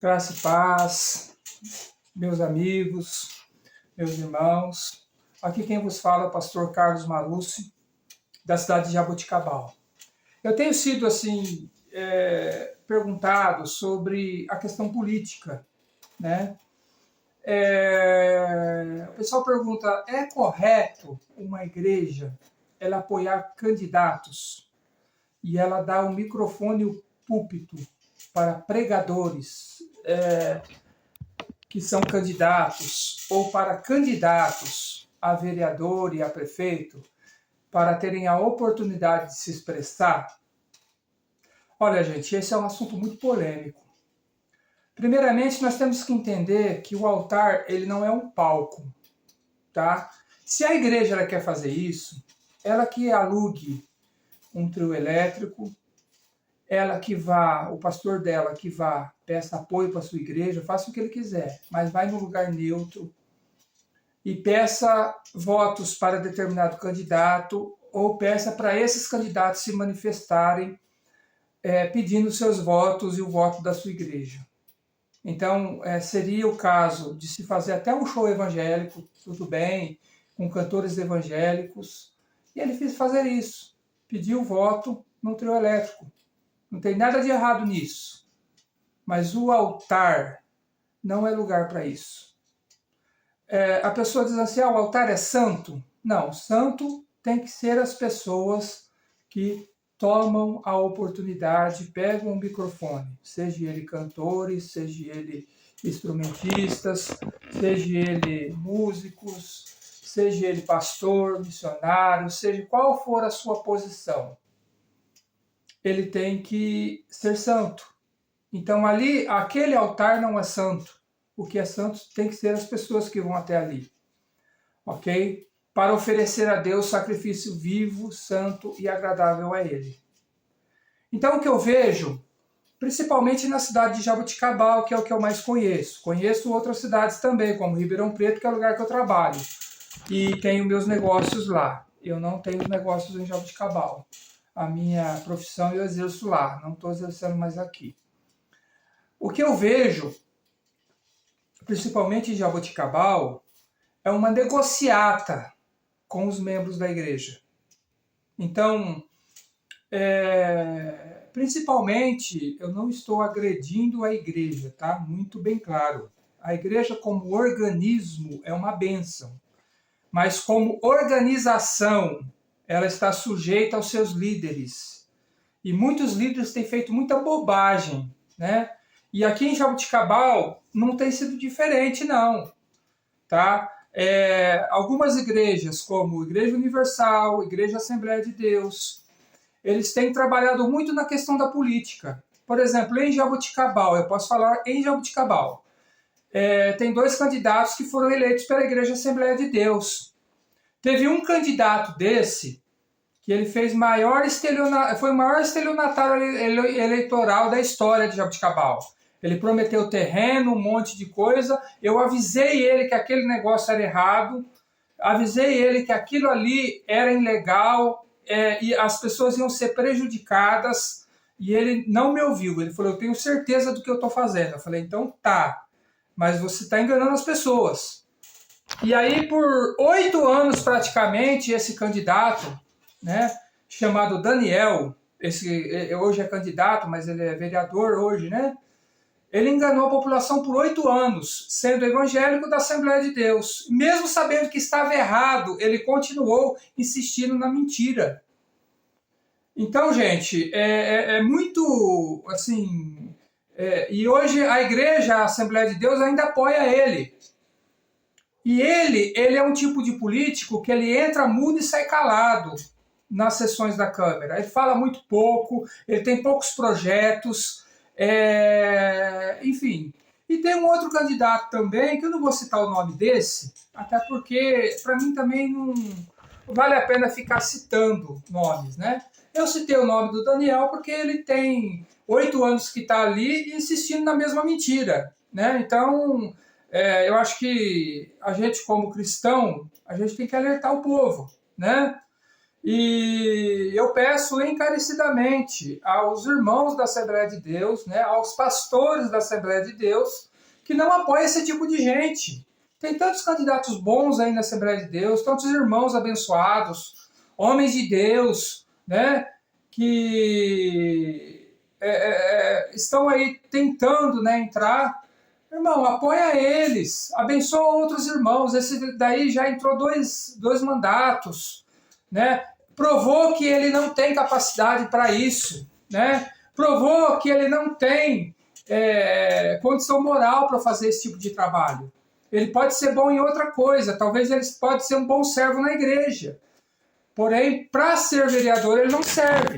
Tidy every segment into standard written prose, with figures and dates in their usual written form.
Graça e paz, meus amigos, meus irmãos. Aqui quem vos fala é o pastor Carlos Marucci, da cidade de Jaboticabal. Eu tenho sido, perguntado sobre a questão política, né? O pessoal pergunta, é correto uma igreja ela apoiar candidatos e ela dar o microfone e o púlpito para pregadores que são candidatos ou para candidatos a vereador e a prefeito para terem a oportunidade de se expressar? Olha, gente, esse é um assunto muito polêmico. Primeiramente, nós temos que entender que o altar ele não é um palco, tá? Se a igreja ela quer fazer isso, ela que alugue um trio elétrico, ela que vá, o pastor dela que vá, peça apoio para a sua igreja, faça o que ele quiser, mas vai num lugar neutro e peça votos para determinado candidato ou peça para esses candidatos se manifestarem pedindo seus votos e o voto da sua igreja. Então, seria o caso de se fazer até um show evangélico, tudo bem, com cantores evangélicos, e ele quis fazer isso, pediu voto num trio elétrico. Não tem nada de errado nisso. Mas o altar não é lugar para isso. A pessoa diz assim, o altar é santo? Não, santo tem que ser as pessoas que tomam a oportunidade, pegam o microfone, seja ele cantores, seja ele instrumentistas, seja ele músicos, seja ele pastor, missionário, seja qual for a sua posição. Ele tem que ser santo. Então ali, aquele altar não é santo. O que é santo tem que ser as pessoas que vão até ali. Ok? Para oferecer a Deus sacrifício vivo, santo e agradável a Ele. Então o que eu vejo, principalmente na cidade de Jaboticabal, que é o que eu mais conheço. Conheço outras cidades também, como Ribeirão Preto, que é o lugar que eu trabalho. E tenho meus negócios lá. Eu não tenho negócios em Jaboticabal. A minha profissão eu exerço lá, não estou exercendo mais aqui. O que eu vejo, principalmente em Jaboticabal, é uma negociata com os membros da igreja. Então, principalmente, eu não estou agredindo a igreja, tá? Muito bem claro. A igreja como organismo é uma bênção, mas como organização, ela está sujeita aos seus líderes. E muitos líderes têm feito muita bobagem, né? E aqui em Jaboticabal não tem sido diferente, não. Tá? Algumas igrejas, como Igreja Universal, Igreja Assembleia de Deus, eles têm trabalhado muito na questão da política. Por exemplo, em Jaboticabal, eu posso falar em Jaboticabal, tem 2 candidatos que foram eleitos pela Igreja Assembleia de Deus. Teve um candidato desse que ele fez foi o maior estelionatário eleitoral da história de Jaboticabal. Ele prometeu terreno, um monte de coisa. Eu avisei ele que aquele negócio era errado, avisei ele que aquilo ali era ilegal e as pessoas iam ser prejudicadas. E ele não me ouviu. Ele falou, eu tenho certeza do que eu estou fazendo. Eu falei, então tá, mas você está enganando as pessoas. E aí, por 8 anos praticamente, esse candidato, né, chamado Daniel, hoje é candidato, mas ele é vereador hoje, né? Ele enganou a população por 8 anos, sendo evangélico da Assembleia de Deus. Mesmo sabendo que estava errado, ele continuou insistindo na mentira. Então, gente, é muito, assim... e hoje a igreja, a Assembleia de Deus, ainda apoia ele. E ele é um tipo de político que ele entra mudo e sai calado nas sessões da Câmara. Ele fala muito pouco, ele tem poucos projetos... enfim. E tem um outro candidato também, que eu não vou citar o nome desse, até porque para mim também não vale a pena ficar citando nomes, né? Eu citei o nome do Daniel porque ele tem 8 anos que está ali insistindo na mesma mentira, né? Então, eu acho que a gente como cristão, a gente tem que alertar o povo, né? E eu peço encarecidamente aos irmãos da Assembleia de Deus, né, aos pastores da Assembleia de Deus, que não apoiem esse tipo de gente. Tem tantos candidatos bons aí na Assembleia de Deus, tantos irmãos abençoados, homens de Deus, né, que estão aí tentando, né, entrar. Irmão, apoia eles, abençoa outros irmãos. Esse daí já entrou dois mandatos, né? Provou que ele não tem capacidade para isso, né? Provou que ele não tem condição moral para fazer esse tipo de trabalho. Ele pode ser bom em outra coisa, talvez ele pode ser um bom servo na igreja. Porém, para ser vereador, ele não serve,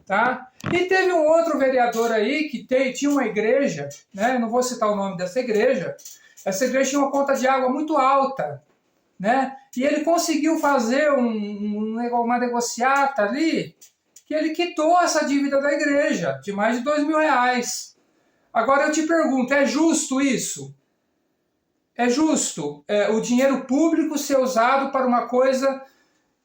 tá? E teve um outro vereador aí que tinha uma igreja, né? Não vou citar o nome dessa igreja. Essa igreja tinha uma conta de água muito alta, né? E ele conseguiu fazer uma negociata ali, que ele quitou essa dívida da igreja, de mais de R$2.000. Agora eu te pergunto, é justo isso? É justo o dinheiro público ser usado para uma coisa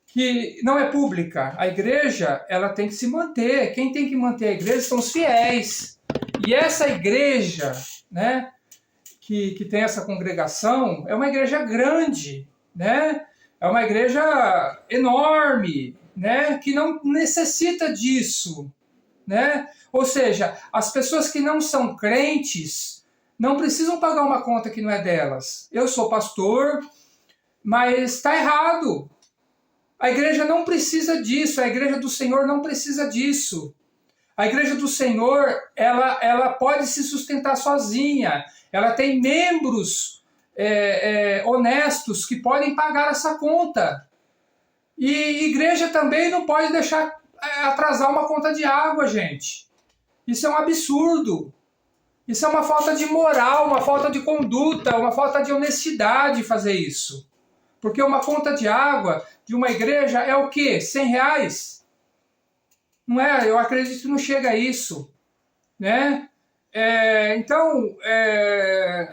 que não é pública? A igreja, ela tem que se manter. Quem tem que manter a igreja são os fiéis. E essa igreja, né, que tem essa congregação, é uma igreja grande, né? É uma igreja enorme, né, que não necessita disso, né? Ou seja, as pessoas que não são crentes não precisam pagar uma conta que não é delas. Eu sou pastor, mas está errado. A igreja não precisa disso, a igreja do Senhor não precisa disso. A igreja do Senhor, ela pode se sustentar sozinha. Ela tem membros honestos que podem pagar essa conta. E igreja também não pode deixar atrasar uma conta de água, gente. Isso é um absurdo. Isso é uma falta de moral, uma falta de conduta, uma falta de honestidade fazer isso. Porque uma conta de água de uma igreja é o quê? R$100? Não é? Eu acredito que não chega a isso, né? Então,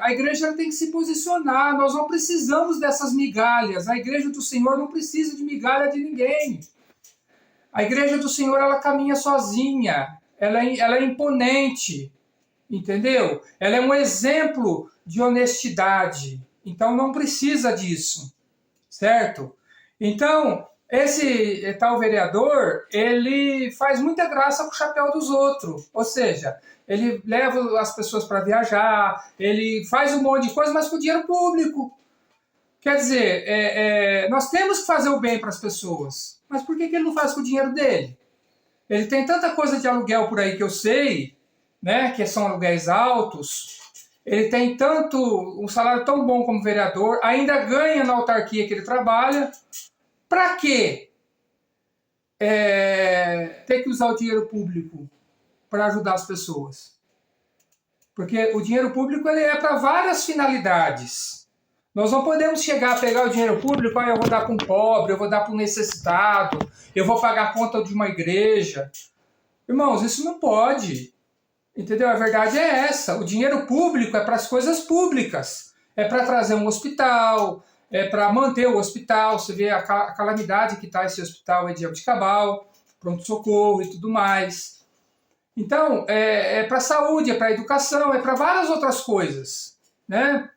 a igreja tem que se posicionar. Nós não precisamos dessas migalhas. A igreja do Senhor não precisa de migalha de ninguém. A igreja do Senhor, ela caminha sozinha. Ela é imponente, entendeu? Ela é um exemplo de honestidade. Então, não precisa disso, certo? Então, esse tal vereador, ele faz muita graça com o chapéu dos outros. Ou seja, ele leva as pessoas para viajar, ele faz um monte de coisa, mas com dinheiro público. Quer dizer, nós temos que fazer o bem para as pessoas. Mas por que ele não faz com o dinheiro dele? Ele tem tanta coisa de aluguel por aí que eu sei, né, que são aluguéis altos. Ele tem um salário tão bom como vereador, ainda ganha na autarquia que ele trabalha. Para quê? Ter que usar o dinheiro público para ajudar as pessoas. Porque o dinheiro público ele é para várias finalidades. Nós não podemos chegar a pegar o dinheiro público, eu vou dar para um pobre, eu vou dar para um necessitado, eu vou pagar a conta de uma igreja. Irmãos, isso não pode. Entendeu? A verdade é essa. O dinheiro público é para as coisas públicas. É para trazer um hospital, é para manter o hospital. Você vê a calamidade que está esse hospital de Jaboticabal, pronto-socorro e tudo mais. Então, é para a saúde, é para a educação, é para várias outras coisas, né?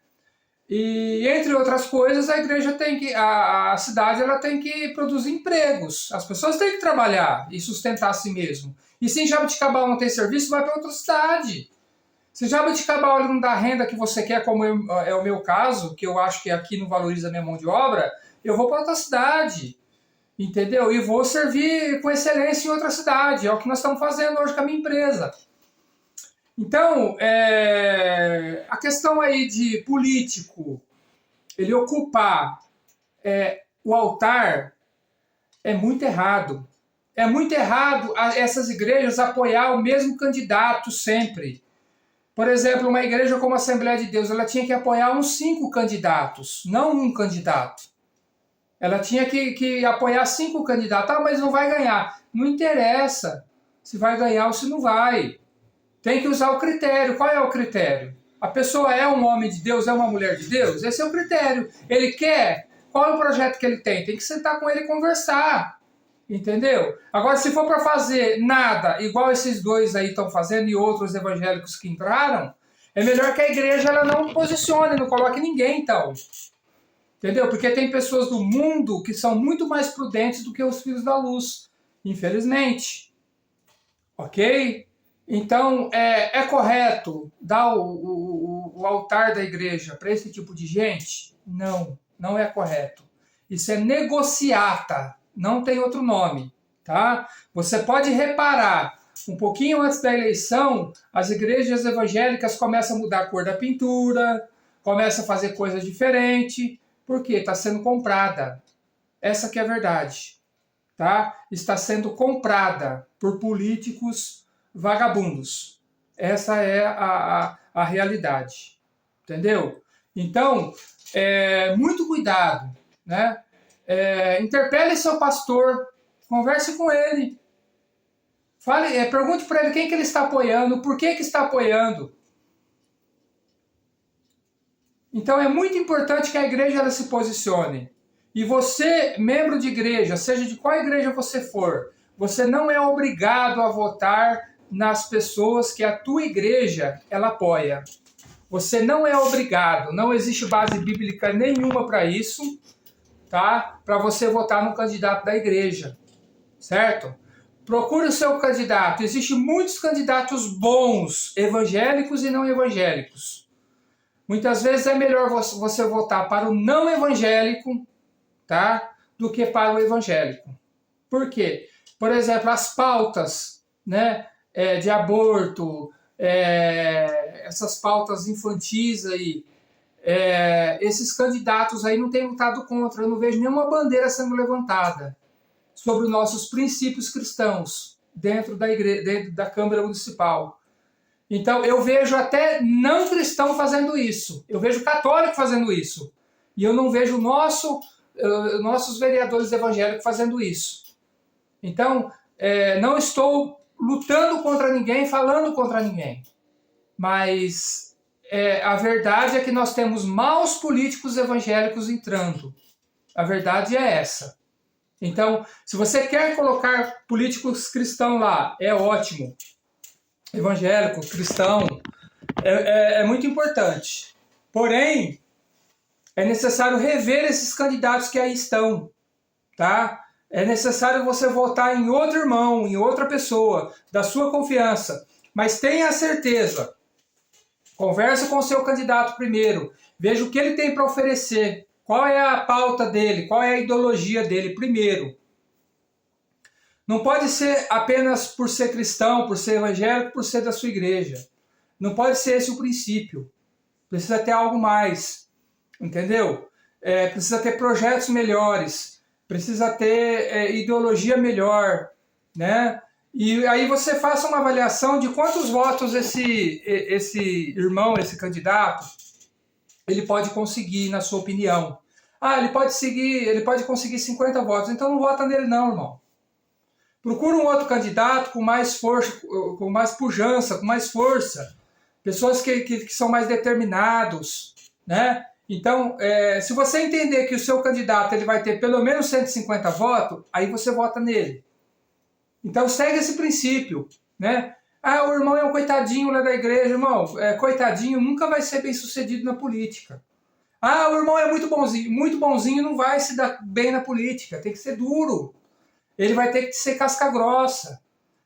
E, entre outras coisas, a igreja tem que... A cidade ela tem que produzir empregos. As pessoas têm que trabalhar e sustentar a si mesmo. E se em Jaboticabal não tem serviço, vai para outra cidade. Se Jaboticabal não dá a renda que você quer, como é o meu caso, que eu acho que aqui não valoriza a minha mão de obra, eu vou para outra cidade. Entendeu? E vou servir com excelência em outra cidade. É o que nós estamos fazendo hoje com a minha empresa. Então, a questão aí de político, ele ocupar o altar, é muito errado. É muito errado essas igrejas apoiar o mesmo candidato sempre. Por exemplo, uma igreja como a Assembleia de Deus, ela tinha que apoiar uns 5 candidatos, não um candidato. Ela tinha que apoiar 5 candidatos. Ah, mas não vai ganhar. Não interessa se vai ganhar ou se não vai. Tem que usar o critério. Qual é o critério? A pessoa é um homem de Deus, é uma mulher de Deus? Esse é o critério. Ele quer? Qual é o projeto que ele tem? Tem que sentar com ele e conversar. Entendeu? Agora, se for para fazer nada, igual esses dois aí estão fazendo e outros evangélicos que entraram, é melhor que a igreja ela não posicione, não coloque ninguém, então. Entendeu? Porque tem pessoas do mundo que são muito mais prudentes do que os filhos da luz, infelizmente. Ok? Então, é correto dar o altar da igreja para esse tipo de gente? Não, não é correto. Isso é negociata, não tem outro nome, tá? Você pode reparar, um pouquinho antes da eleição, as igrejas evangélicas começam a mudar a cor da pintura, começam a fazer coisas diferentes, porque está sendo comprada. Essa que é a verdade, tá? Está sendo comprada por políticos vagabundos. Essa é a realidade, entendeu? Então, muito cuidado, né? Interpele seu pastor, converse com ele, fale, pergunte para ele quem que ele está apoiando, por que está apoiando. Então é muito importante que a igreja ela se posicione. E você, membro de igreja, seja de qual igreja você for, você não é obrigado a votar nas pessoas que a tua igreja ela apoia. Você não é obrigado, não existe base bíblica nenhuma para isso, tá? Para você votar no candidato da igreja, certo? Procure o seu candidato. Existem muitos candidatos bons, evangélicos e não evangélicos. Muitas vezes é melhor você votar para o não evangélico, tá? Do que para o evangélico. Por quê? Por exemplo, as pautas, né, de aborto, essas pautas infantis aí, esses candidatos aí não têm lutado contra. Eu não vejo nenhuma bandeira sendo levantada sobre os nossos princípios cristãos dentro da igreja, dentro da Câmara Municipal. Então, eu vejo até não cristão fazendo isso. Eu vejo católico fazendo isso. E eu não vejo nossos vereadores evangélicos fazendo isso. Então, não estou lutando contra ninguém, falando contra ninguém. Mas a verdade é que nós temos maus políticos evangélicos entrando. A verdade é essa. Então, se você quer colocar políticos cristãos lá, é ótimo. Evangélico, cristão, é muito importante. Porém, é necessário rever esses candidatos que aí estão, tá? É necessário você votar em outro irmão, em outra pessoa, da sua confiança. Mas tenha certeza, conversa com o seu candidato primeiro, veja o que ele tem para oferecer, qual é a pauta dele, qual é a ideologia dele primeiro. Não pode ser apenas por ser cristão, por ser evangélico, por ser da sua igreja. Não pode ser esse o princípio. Precisa ter algo mais, entendeu? Precisa ter projetos melhores, precisa ter ideologia melhor, né? E aí você faça uma avaliação de quantos votos esse irmão, esse candidato, ele pode conseguir, na sua opinião. Ele pode conseguir 50 votos, então não vota nele não, irmão. Procura um outro candidato com mais força, com mais pujança, com mais força. Pessoas que são mais determinados, né? Então, se você entender que o seu candidato ele vai ter pelo menos 150 votos, aí você vota nele. Então, segue esse princípio, né? O irmão é um coitadinho lá da igreja. Irmão, coitadinho nunca vai ser bem sucedido na política. O irmão é muito bonzinho não vai se dar bem na política. Tem que ser duro. Ele vai ter que ser casca grossa.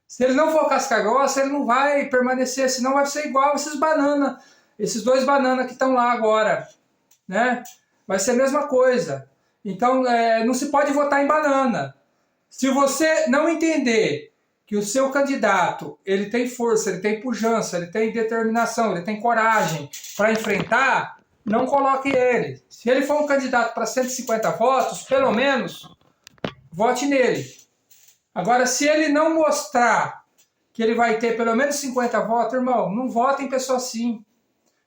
Se ele não for casca grossa, ele não vai permanecer, senão vai ser igual esses dois bananas que estão lá agora, né? Vai ser a mesma coisa. Então, não se pode votar em banana. Se você não entender que o seu candidato, ele tem força, ele tem pujança, ele tem determinação, ele tem coragem para enfrentar, não coloque ele. Se ele for um candidato para 150 votos, pelo menos, vote nele. Agora, se ele não mostrar que ele vai ter pelo menos 50 votos, irmão, não vota em pessoa assim.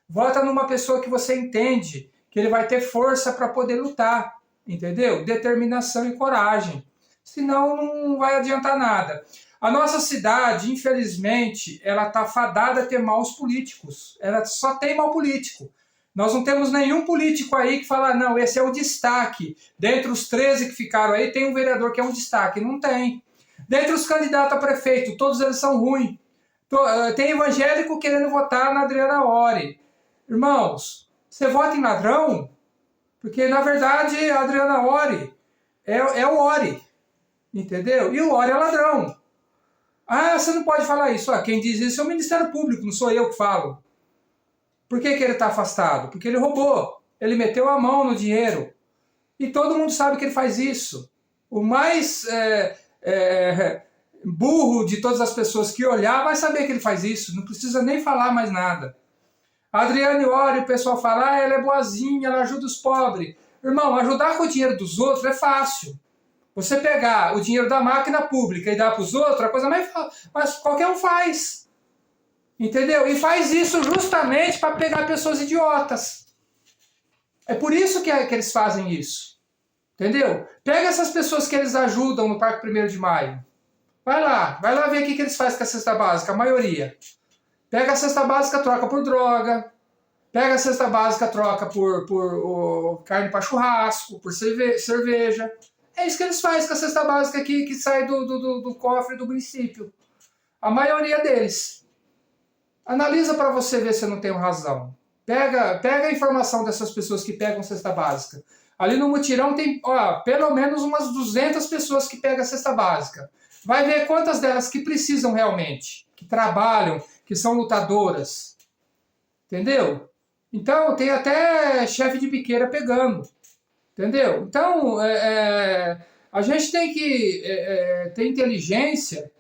Vota numa pessoa que você entende que ele vai ter força para poder lutar, entendeu? Determinação e coragem. Senão não vai adiantar nada. A nossa cidade, infelizmente, ela está fadada a ter maus políticos. Ela só tem mau político. Nós não temos nenhum político aí que fala, não, esse é o destaque. Dentre os 13 que ficaram aí, tem um vereador que é um destaque. Não tem. Dentre os candidatos a prefeito, todos eles são ruins. Tem evangélico querendo votar na Adriana Ori. Irmãos, você vota em ladrão? Porque, na verdade, a Adriana Ori é o Ori. Entendeu? E o Ori é ladrão. Ah, você não pode falar isso. Quem diz isso é o Ministério Público, não sou eu que falo. Por que ele está afastado? Porque ele roubou. Ele meteu a mão no dinheiro. E todo mundo sabe que ele faz isso. O mais burro de todas as pessoas que olhar vai saber que ele faz isso. Não precisa nem falar mais nada. A Adriane Ori, o pessoal fala, ela é boazinha, ela ajuda os pobres. Irmão, ajudar com o dinheiro dos outros é fácil. Você pegar o dinheiro da máquina pública e dar para os outros, é a coisa mais fácil. Mas qualquer um faz. Entendeu? E faz isso justamente para pegar pessoas idiotas. É por isso que eles fazem isso. Entendeu? Pega essas pessoas que eles ajudam no Parque 1º de Maio. Vai lá ver o que eles fazem com a cesta básica, a maioria. Pega a cesta básica, troca por droga. Pega a cesta básica, troca por carne para churrasco, por cerveja. É isso que eles fazem com a cesta básica aqui, que sai do cofre do município. A maioria deles. Analisa para você ver se eu não tenho razão. Pega a informação dessas pessoas que pegam cesta básica. Ali no mutirão tem pelo menos umas 200 pessoas que pegam a cesta básica. Vai ver quantas delas que precisam realmente, que trabalham, que são lutadoras. Entendeu? Então tem até chefe de biqueira pegando. Entendeu? Então a gente tem que ter inteligência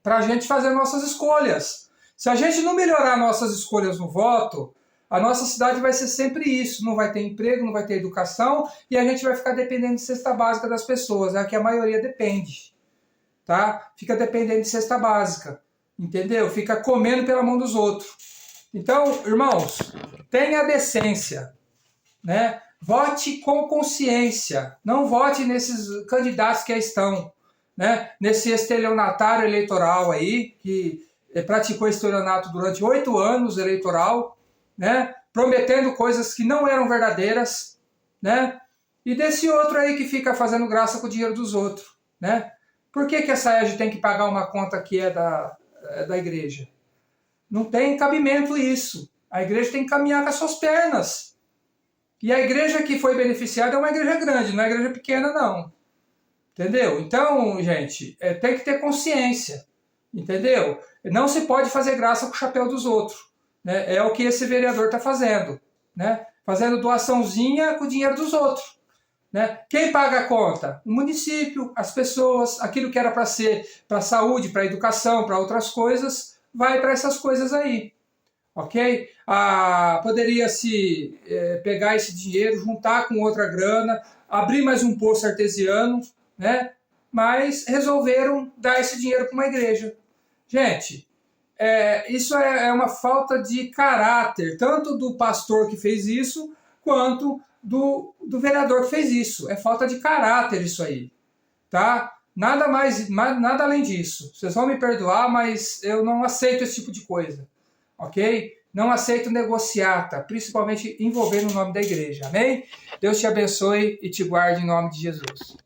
para a gente fazer nossas escolhas. Se a gente não melhorar nossas escolhas no voto, a nossa cidade vai ser sempre isso. Não vai ter emprego, não vai ter educação e a gente vai ficar dependendo de cesta básica das pessoas. É que a maioria depende. Tá? Fica dependendo de cesta básica. Entendeu? Fica comendo pela mão dos outros. Então, irmãos, tenha decência. Né? Vote com consciência. Não vote nesses candidatos que aí estão. Né? Nesse estelionatário eleitoral aí, que praticou estelionato durante 8 anos eleitoral, né? Prometendo coisas que não eram verdadeiras, né? E desse outro aí que fica fazendo graça com o dinheiro dos outros, né? Por que a SAEG tem que pagar uma conta que é da igreja? Não tem cabimento isso. A igreja tem que caminhar com as suas pernas. E a igreja que foi beneficiada é uma igreja grande, não é uma igreja pequena, não. Entendeu? Então, gente, tem que ter consciência. Entendeu? Não se pode fazer graça com o chapéu dos outros. Né? É o que esse vereador está fazendo. Né? Fazendo doaçãozinha com o dinheiro dos outros. Né? Quem paga a conta? O município, as pessoas, aquilo que era para ser para saúde, para educação, para outras coisas, vai para essas coisas aí. Ok? Poderia-se pegar esse dinheiro, juntar com outra grana, abrir mais um poço artesiano, né? Mas resolveram dar esse dinheiro para uma igreja. Gente, isso é uma falta de caráter, tanto do pastor que fez isso, quanto do vereador que fez isso. É falta de caráter isso aí, tá? Nada além disso. Vocês vão me perdoar, mas eu não aceito esse tipo de coisa, ok? Não aceito negociata, principalmente envolvendo o nome da igreja, amém? Deus te abençoe e te guarde em nome de Jesus.